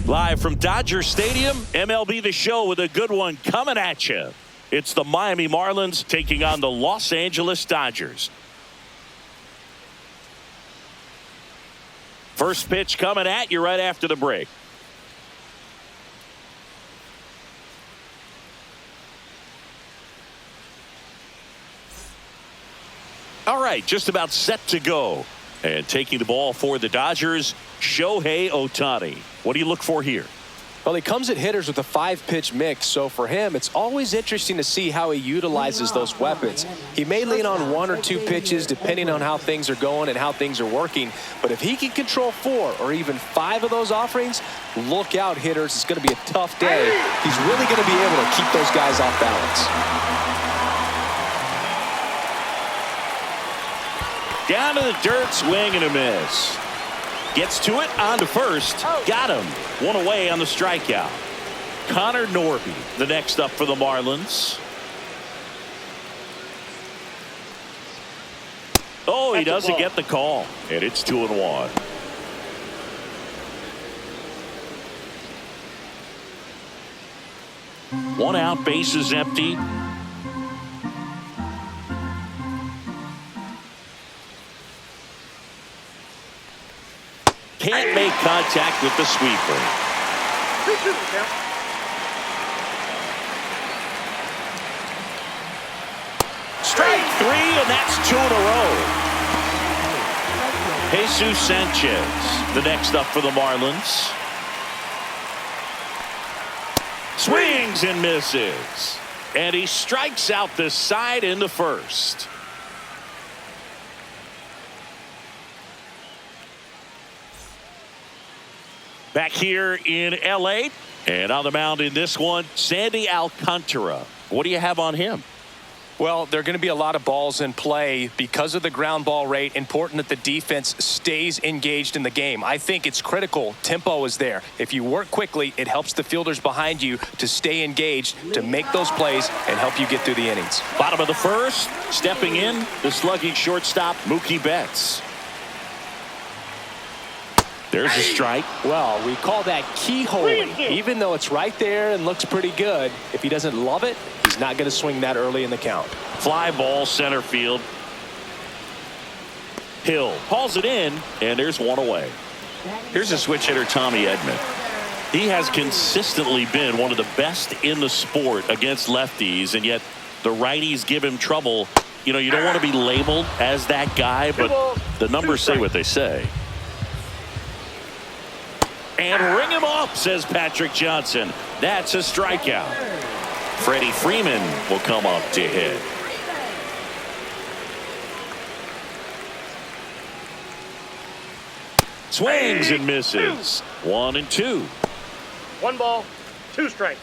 Live from Dodger Stadium, MLB The Show with a good one coming at you. It's the Miami Marlins taking on the Los Angeles Dodgers. First pitch coming at you right after the break. All right, just about set to go. And taking the ball for the Dodgers, Shohei Ohtani. What do you look for here? Well, he comes at hitters with a 5-pitch mix, so for him, it's always interesting to see how he utilizes those weapons. He may lean on 1 or 2 pitches depending on how things are going and how things are working, but if he can control 4 or even 5 of those offerings, look out, hitters. It's going to be a tough day. He's really going to be able to keep those guys off balance. Down to the dirt, swing and a miss. Gets to it, on to first. Got him. 1 away on the strikeout. Connor Norby, the next up for the Marlins. Oh, he doesn't get the call. And it's 2-1. One out, bases empty. Can't make contact with the sweeper. Strike 3, and that's 2 in a row. Jesus Sanchez, the next up for the Marlins. Swings and misses. And he strikes out the side in the first. Back here in L.A. and on the mound in this one, Sandy Alcantara. What do you have on him? Well, there are going to be a lot of balls in play because of the ground ball rate. Important that the defense stays engaged in the game. I think it's critical. Tempo is there. If you work quickly, it helps the fielders behind you to stay engaged, to make those plays, and help you get through the innings. Bottom of the first, stepping in, the slugging shortstop, Mookie Betts. There's a strike. Well, we call that keyholing. Even though it's right there and looks pretty good, if he doesn't love it, he's not going to swing that early in the count. Fly ball center field. Hill hauls it in, and there's 1 away. Here's a switch hitter, Tommy Edman. He has consistently been one of the best in the sport against lefties, and yet the righties give him trouble. You know, you don't want to be labeled as that guy, but the numbers say what they say. And ring him up, says Patrick Johnson. That's a strikeout. Freddie Freeman will come up to hit. Swings and misses. 1 and 2. 1 ball, 2 strikes.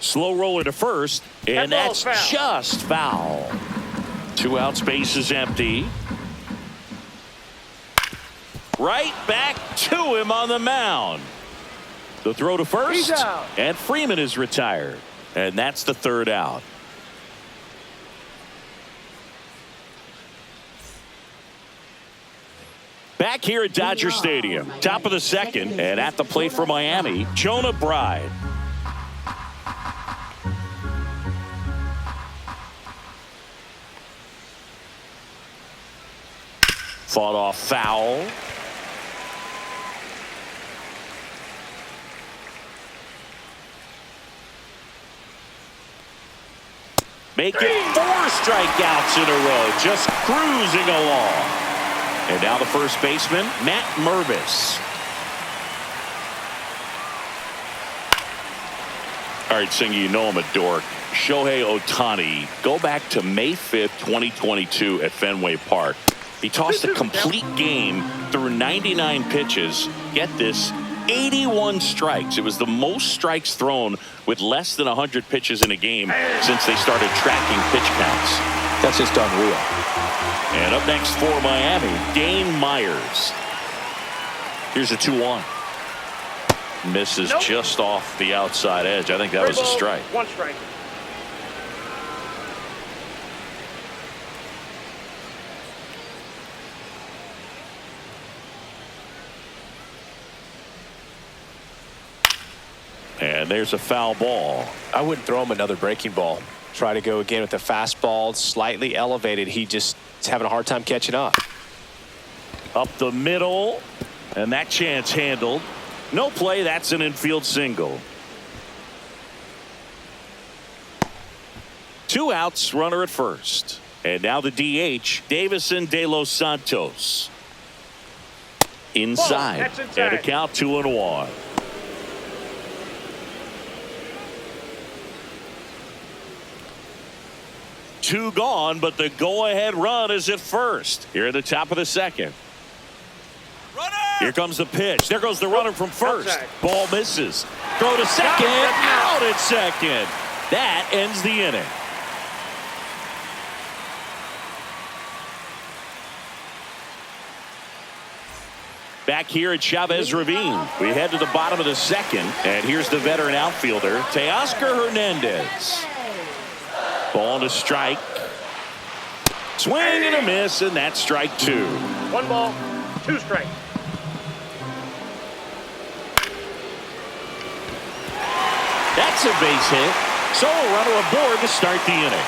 Slow roller to first, and that's just foul. 2 outs, bases empty. Right back to him on the mound. The throw to first, and Freeman is retired. And that's the 3rd out. Back here at Dodger Stadium, top of the 2nd, and at the plate for Miami, Jonah Bride. Fought off foul. Make it 4 strikeouts in a row, just cruising along. And now the first baseman, Matt Mervis. All right, Singy, you know I'm a dork. Shohei Ohtani, go back to May 5th, 2022 at Fenway Park. He tossed a complete game through 99 pitches. Get this, 81 strikes. It was the most strikes thrown with less than 100 pitches in a game since they started tracking pitch counts. That's just unreal. And up next for Miami, Dane Myers. Here's a 2-1. Misses Nope. just off the outside edge. I think that was a Ball, strike. 1 strike. And there's a foul ball. I wouldn't throw him another breaking ball. Try to go again with the fastball, slightly elevated. He just is having a hard time catching up. Up the middle, and that chance handled. No play. That's an infield single. 2 outs, runner at first. And now the DH, Davison De Los Santos. Inside. That's inside. And a count 2-1. Two gone, but the go-ahead run is at first. Here at the top of the second. Runner! Here comes the pitch. There goes the runner from first. Outside. Ball misses. Throw to second. Out at second. That ends the inning. Back here at Chavez Ravine, we head to the bottom of the second, and here's the veteran outfielder, Teoscar Hernandez. Ball to strike. Swing and a miss, and that's strike 2. 1 ball, 2 strikes. That's a base hit. So a runner aboard to start the inning.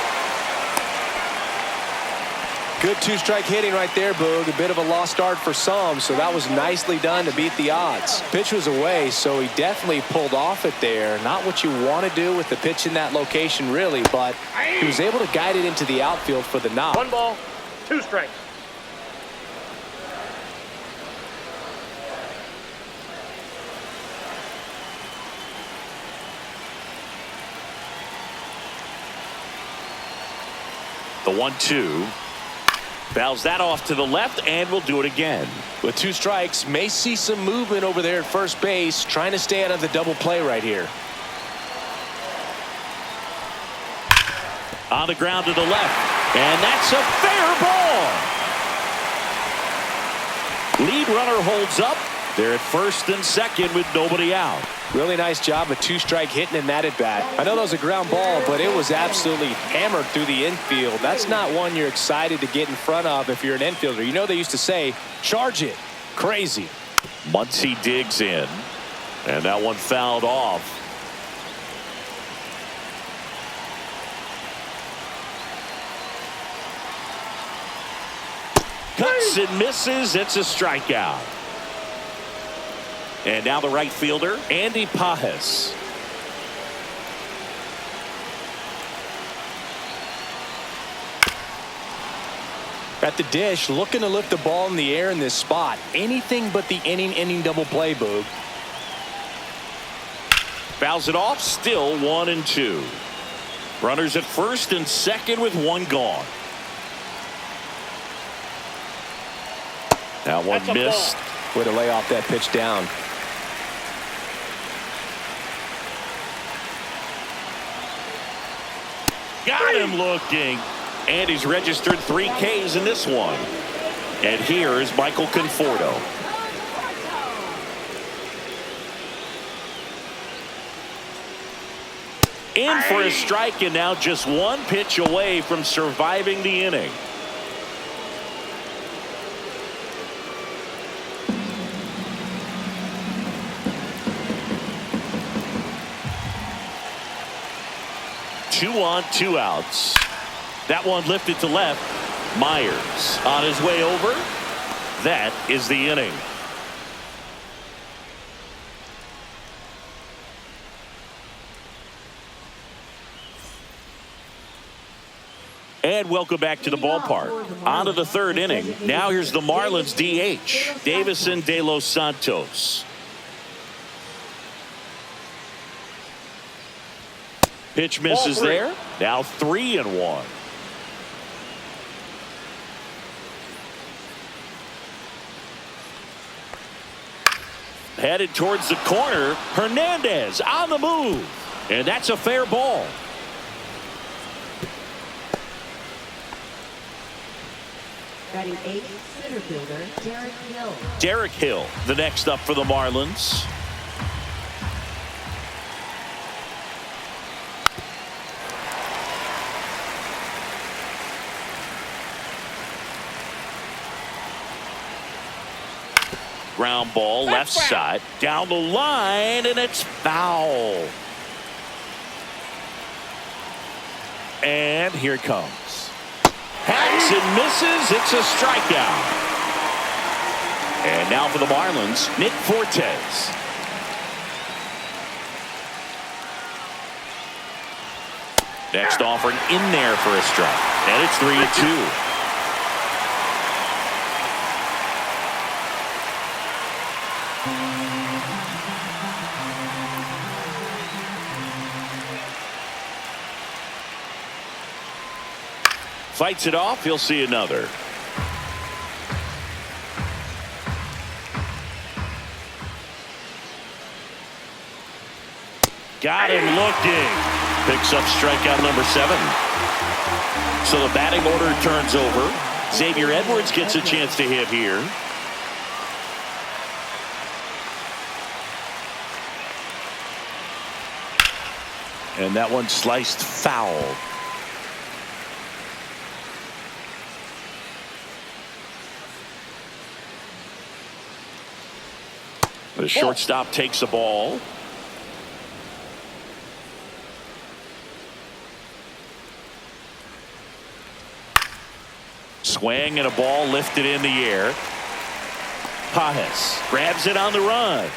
Good 2-strike hitting right there, Boog. A bit of a lost start for some, so that was nicely done to beat the odds. Pitch was away, so he definitely pulled off it there. Not what you want to do with the pitch in that location, really, but he was able to guide it into the outfield for the knock. 1 ball, 2 strikes. The 1-2. Fouls that off to the left, and we'll do it again. With 2 strikes, may see some movement over there at first base, trying to stay out of the double play right here. On the ground to the left, and that's a fair ball. Lead runner holds up. They're at first and second with nobody out. Really nice job of 2-strike hitting in that at bat. I know that was a ground ball, but it was absolutely hammered through the infield. That's not one you're excited to get in front of if you're an infielder. You know they used to say, charge it. Crazy. Muncy digs in, and that one fouled off. Cuts and misses. It's a strikeout. And now the right fielder, Andy Pajes. At the dish, looking to lift the ball in the air in this spot. Anything but the inning double play, Boog. Fouls it off, still 1-2. Runners at first and second with 1 gone. That one That's a missed. ball. Way to lay off that pitch down. Got him looking. And he's registered 3 Ks in this one. And here is Michael Conforto. In for a strike, and now just 1 pitch away from surviving the inning. Two on, 2 outs. That one lifted to left. Myers on his way over. That is the inning. And welcome back to the ballpark. On to the 3rd inning. Now here's the Marlins DH, Davison De Los Santos. Pitch misses there. Now 3-1. Headed towards the corner. Hernandez on the move. And that's a fair ball. Batting 8th, center fielder Derek Hill. Derek Hill, the next up for the Marlins. Ground ball, left side, down the line, and it's foul. And here it comes. Hacks and misses. It's a strikeout. And now for the Marlins, Nick Fortes. Next offering in there for a strike. And it's 3-2. Fights it off. He'll see another. Got him looking. Picks up strikeout number 7. So the batting order turns over. Xavier Edwards gets a chance to hit here. And that one sliced foul. The shortstop takes the ball. Swing and a ball lifted in the air. Pages grabs it on the run.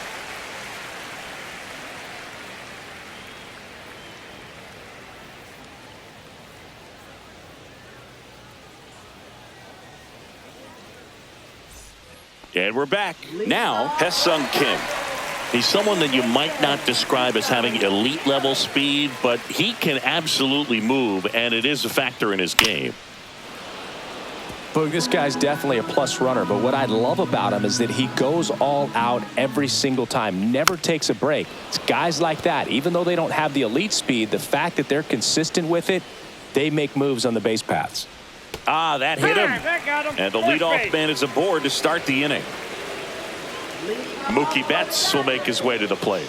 And we're back. Now, Ha-Seong Kim. He's someone that you might not describe as having elite level speed, but he can absolutely move, and it is a factor in his game. Boog, this guy's definitely a plus runner, but what I love about him is that he goes all out every single time, never takes a break. It's guys like that, even though they don't have the elite speed, the fact that they're consistent with it, they make moves on the base paths. Ah, that hit him. That got him. And the leadoff man is aboard to start the inning. Mookie Betts will make his way to the plate.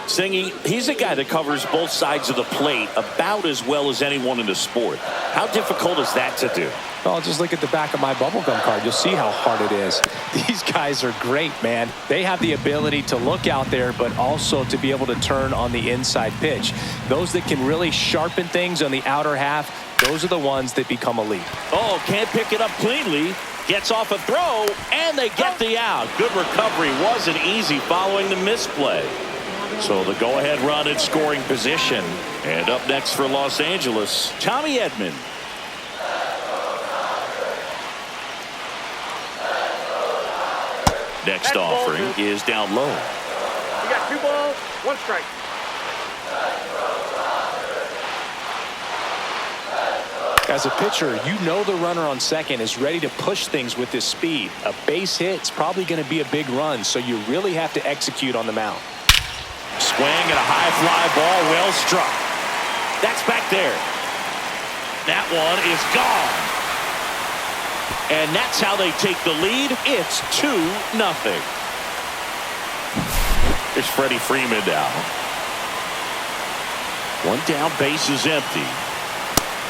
Singy, he's a guy that covers both sides of the plate about as well as anyone in the sport. How difficult is that to do? Well, just look at the back of my bubblegum card. You'll see how hard it is. These guys are great, man. They have the ability to look out there, but also to be able to turn on the inside pitch. Those that can really sharpen things on the outer half, those are the ones that become elite. Oh, can't pick it up cleanly. Gets off a throw, and they get the out. Good recovery. Wasn't easy following the misplay. So the go-ahead run in scoring position. And up next for Los Angeles, Tommy Edman. Next offering is down low. You got 2 balls, 1 strike. As a pitcher, you know the runner on second is ready to push things with his speed. A base hit's probably going to be a big run, so you really have to execute on the mound. Swing and a high fly ball, well struck. That's back there. That one is gone. And that's how they take the lead. It's 2-0. Here's Freddie Freeman now. One down, base is empty.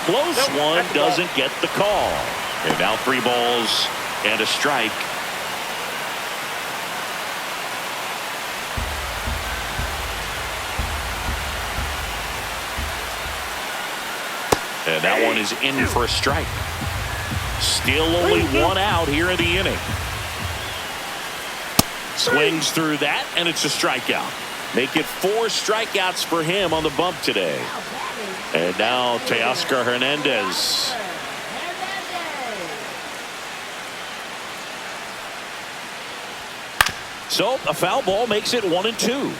Close one, doesn't get the call. And now 3 balls and a strike. And that one is in for a strike. Still only 1 out here in the inning. Swings through that, and it's a strikeout. Make it 4 strikeouts for him on the bump today. And now Teoscar Hernandez. So a foul ball makes it 1-2.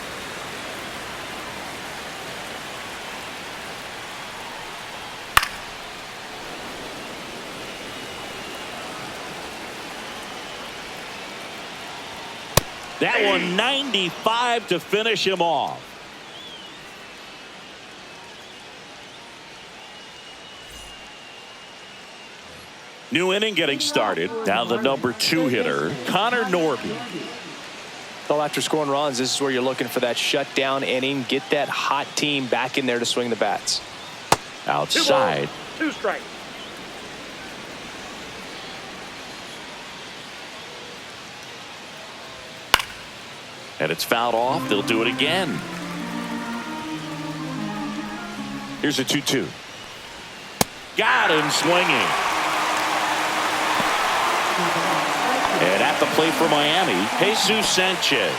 That one 95 to finish him off. New inning getting started. Now the number 2 hitter, Connor Norby. Well, after scoring runs, this is where you're looking for that shutdown inning. Get that hot team back in there to swing the bats. Outside. 2 strikes. And it's fouled off. They'll do it again. Here's a 2-2. Got him swinging. And at the plate for Miami, Jesus Sanchez.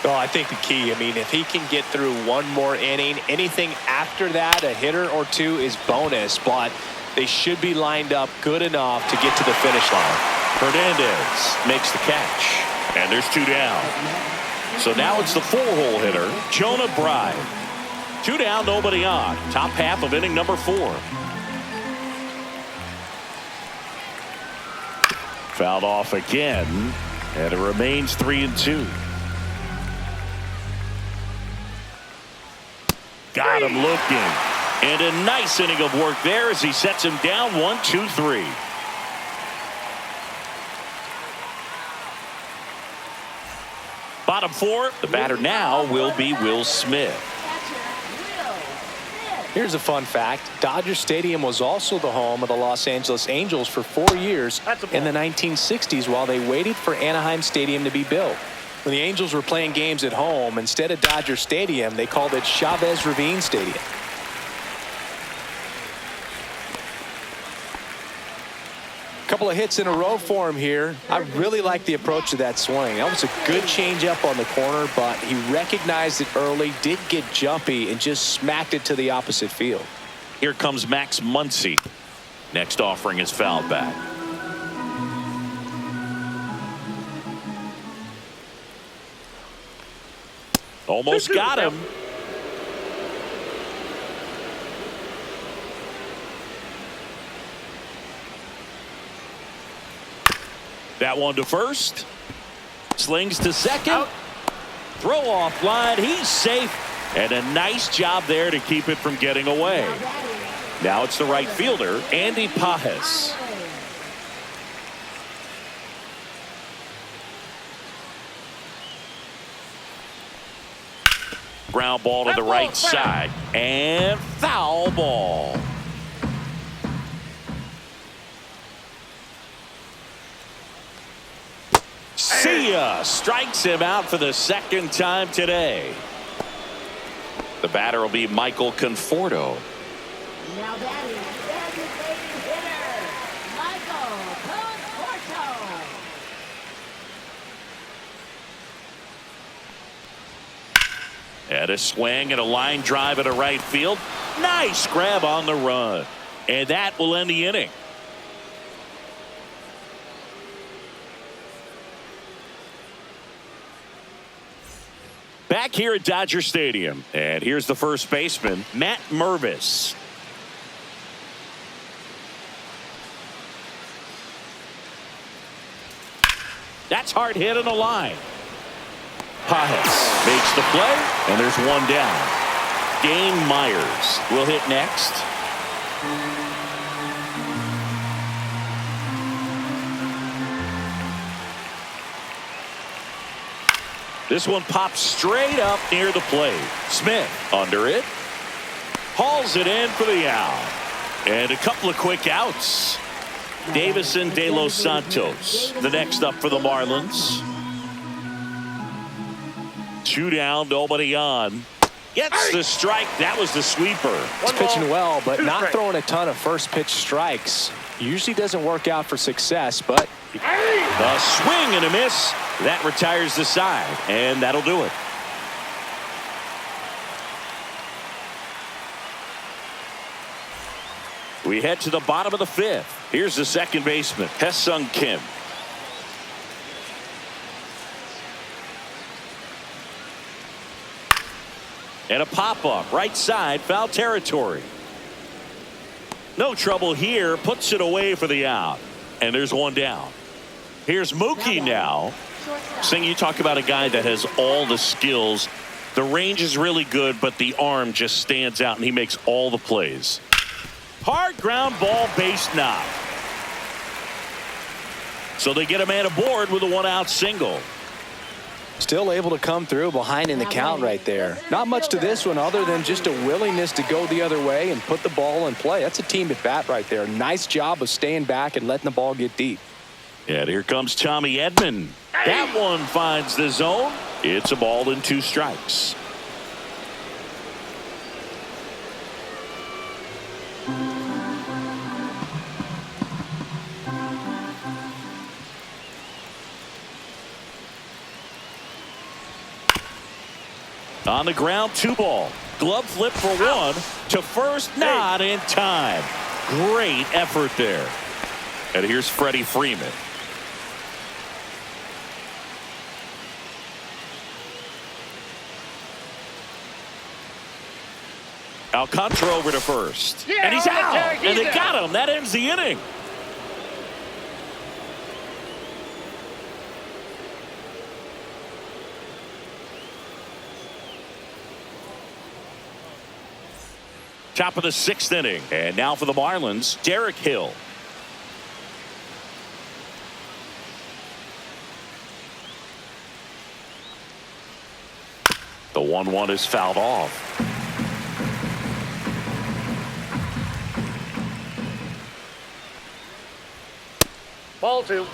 Well, I think the key, if he can get through one more inning, anything after that, a hitter or two is bonus, but they should be lined up good enough to get to the finish line. Hernandez makes the catch, and there's 2 down. So now it's the 4-hole hitter, Jonah Bride. 2 down, nobody on. Top half of inning number 4. Fouled off again, and it remains 3-2. Got him looking. And a nice inning of work there as he sets him down 1-2-3. Bottom 4, the batter now will be Will Smith. Here's a fun fact. Dodger Stadium was also the home of the Los Angeles Angels for 4 years in the 1960s while they waited for Anaheim Stadium to be built. When the Angels were playing games at home, instead of Dodger Stadium, they called it Chavez Ravine Stadium. Couple of hits in a row for him here. I really like the approach of that swing. That was a good changeup on the corner, but he recognized it early, did get jumpy, and just smacked it to the opposite field. Here comes Max Muncy. Next offering is fouled back. Almost got him. That one to first. Slings to second. Out. Throw off line. He's safe. And a nice job there to keep it from getting away. Now it's the right fielder, Andy Pajes. Ground ball to the right side. And foul ball. See ya. Strikes him out for the second time today. The batter will be Michael Conforto. Now batting, designated hitter, Michael Conforto. And a swing and a line drive into right field. Nice grab on the run. And that will end the inning. Back here at Dodger Stadium. And here's the first baseman, Matt Mervis. That's hard hit on the line. Pajes makes the play, and there's one down. Dane Myers will hit next. This one pops straight up near the plate. Smith under it. Hauls it in for the out. And a couple of quick outs. Davison De Los Santos, the next up for the Marlins. 2 down, nobody on. Gets the strike. That was the sweeper. He's pitching well, but not throwing a ton of first pitch strikes. Usually doesn't work out for success, but a swing and a miss. That retires the side, and that'll do it. We head to the bottom of the 5th. Here's the second baseman, Hesung Kim. And a pop-up, right side, foul territory. No trouble here, puts it away for the out. And there's one down. Here's Mookie now. Sing, you talk about a guy that has all the skills. The range is really good, but the arm just stands out, and he makes all the plays. Hard ground ball, base knock. So they get a man aboard with a 1-out single. Still able to come through behind in the count right there. Not much to this one other than just a willingness to go the other way and put the ball in play. That's a team at bat right there. Nice job of staying back and letting the ball get deep. And here comes Tommy Edman. That one finds the zone. It's a ball and 2 strikes. On the ground, 2 ball. Glove flip for 1 to first, not in time. Great effort there. And here's Freddie Freeman. Alcantara over to first. Yeah, and he's all right, out. Derek, And they he's got him. That ends the inning. Top of the 6th inning. And now for the Marlins, Derek Hill. The 1-1 is fouled off. Ball 2.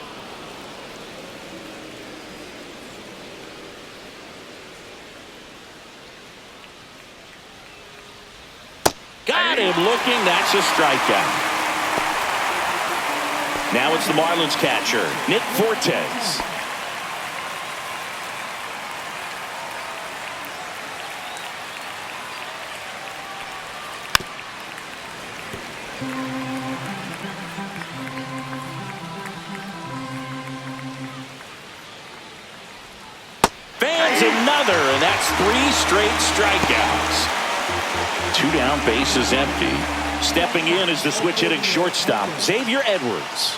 Got him looking. That's a strikeout. Now it's the Marlins catcher, Nick Fortes. Fans another, and that's 3 straight strikeouts. 2 down, bases empty. Stepping in is the switch hitting shortstop, Xavier Edwards.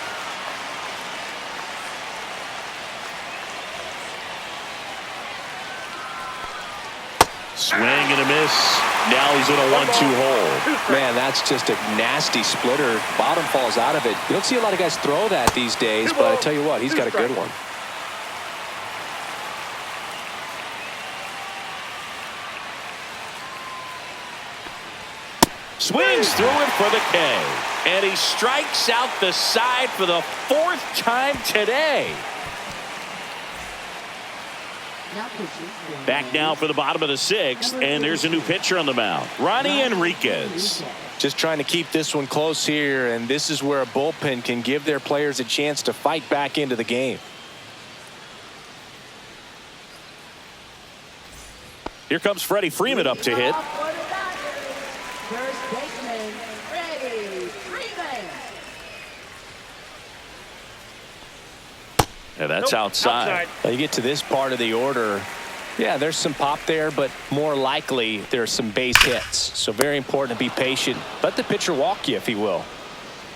Swing and a miss. Now he's in a 1-2 hole. Man, that's just a nasty splitter. Bottom falls out of it. You don't see a lot of guys throw that these days, but I tell you what, he's got a good one. Swings through it for the K. And he strikes out the side for the 4th time today. Back now for the bottom of the 6th, and there's a new pitcher on the mound, Ronnie Enriquez. Just trying to keep this one close here, and this is where a bullpen can give their players a chance to fight back into the game. Here comes Freddie Freeman up to hit. First baseman, Freddie Freeman. And that's outside. Now you get to this part of the order. Yeah, there's some pop there, but more likely there's some base hits. So very important to be patient. Let the pitcher walk you, if he will.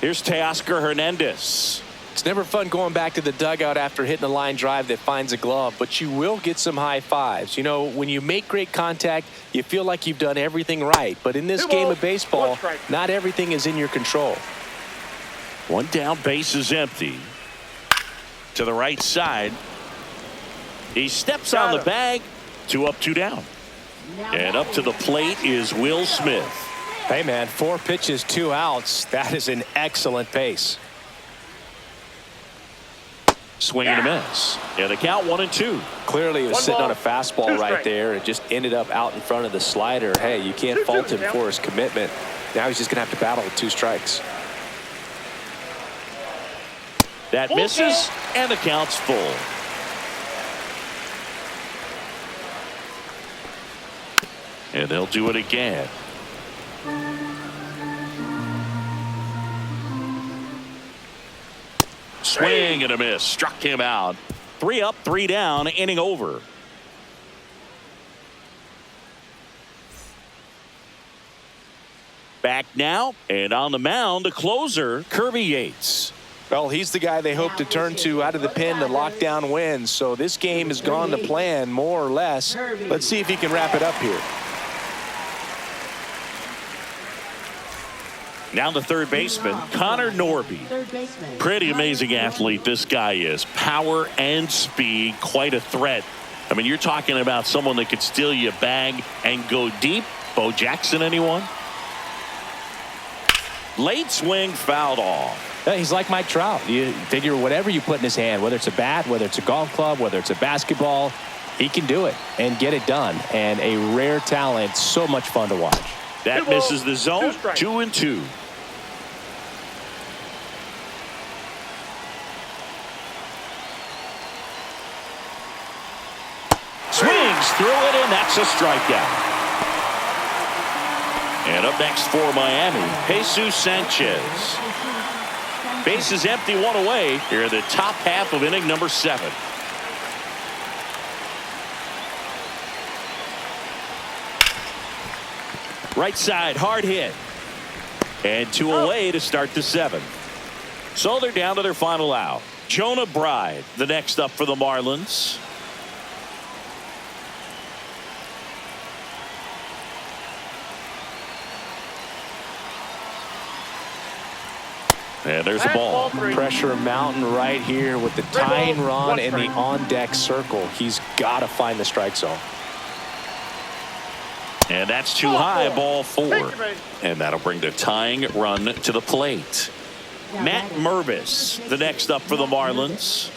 Here's Teoscar Hernandez. It's never fun going back to the dugout after hitting a line drive that finds a glove, but you will get some high fives. You know, when you make great contact, you feel like you've done everything right. But in this game of baseball, not everything is in your control. 1 down, base is empty. To the right side. He steps on the bag. 2 up, 2 down. And up to the plate is Will Smith. Hey, man, 4 pitches, 2 outs. That is an excellent pace. Swing and a miss. And the count 1-2. Clearly he was sitting on a fastball right there and just ended up out in front of the slider. Hey, you can't fault him for his commitment. Now he's just going to have to battle with 2 strikes. That misses, and the count's full. And they'll do it again. Swing and a miss. Struck him out. 3 up, 3 down, inning over. Back now, and on the mound, the closer, Kirby Yates. Well, he's the guy they hope to turn to out of the pen to lock down wins. So this game has gone to plan, more or less. Let's see if he can wrap it up here. Now the third baseman, Connor Norby. Pretty amazing athlete this guy is. Power and speed, quite a threat. I mean, you're talking about someone that could steal you a bag and go deep. Bo Jackson, anyone? Late swing fouled off. He's like Mike Trout. You figure whatever you put in his hand, whether it's a bat, whether it's a golf club, whether it's a basketball, he can do it and get it done. And a rare talent, so much fun to watch. That misses the zone. 2-2. Swings through it, and that's a strikeout. And up next for Miami, Jesus Sanchez. Bases empty, one away here in the top half of inning number 7. Right side, hard hit. And 2 away to start the 7th. So they're down to their final out. Jonah Bride, the next up for the Marlins. And there's a ball. Pressure mountain right here with the tying run in the on-deck circle. He's got to find the strike zone. And that's too high, ball 4. And that'll bring the tying run to the plate. Matt Mervis, the next up for the Marlins.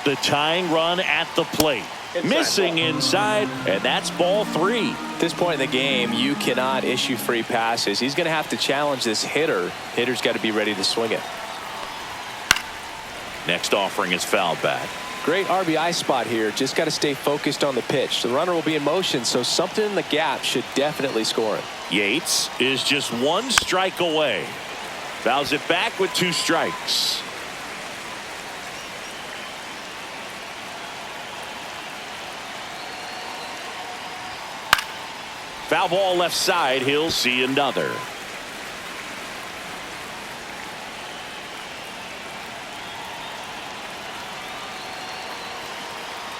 The tying run at the plate. Missing inside, and that's ball 3. At this point in the game, you cannot issue free passes. He's going to have to challenge this hitter. Hitter's got to be ready to swing it. Next offering is fouled back. Great RBI spot here. Just got to stay focused on the pitch. The runner will be in motion, so something in the gap should definitely score it. Yates is just 1 strike away. Fouls it back with 2 strikes. Foul ball left side. He'll see another.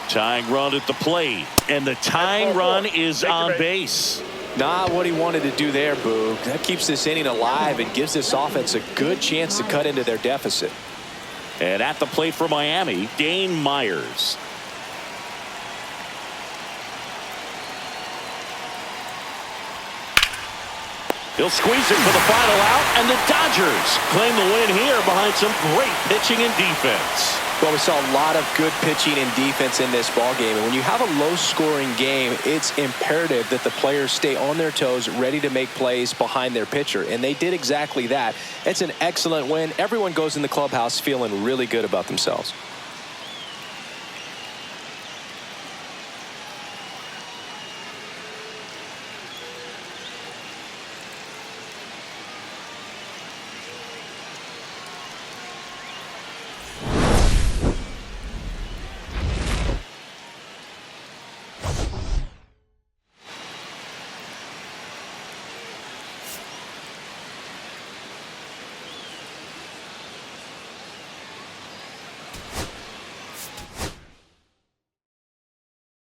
Tying run at the plate. And the tying run is on base. Not what he wanted to do there, Boog. That keeps this inning alive and gives this offense a good chance to cut into their deficit. And at the plate for Miami, Dane Myers. He'll squeeze it for the final out, and the Dodgers claim the win here behind some great pitching and defense. Well, we saw a lot of good pitching and defense in this ballgame. And when you have a low-scoring game, it's imperative that the players stay on their toes, ready to make plays behind their pitcher. And they did exactly that. It's an excellent win. Everyone goes in the clubhouse feeling really good about themselves.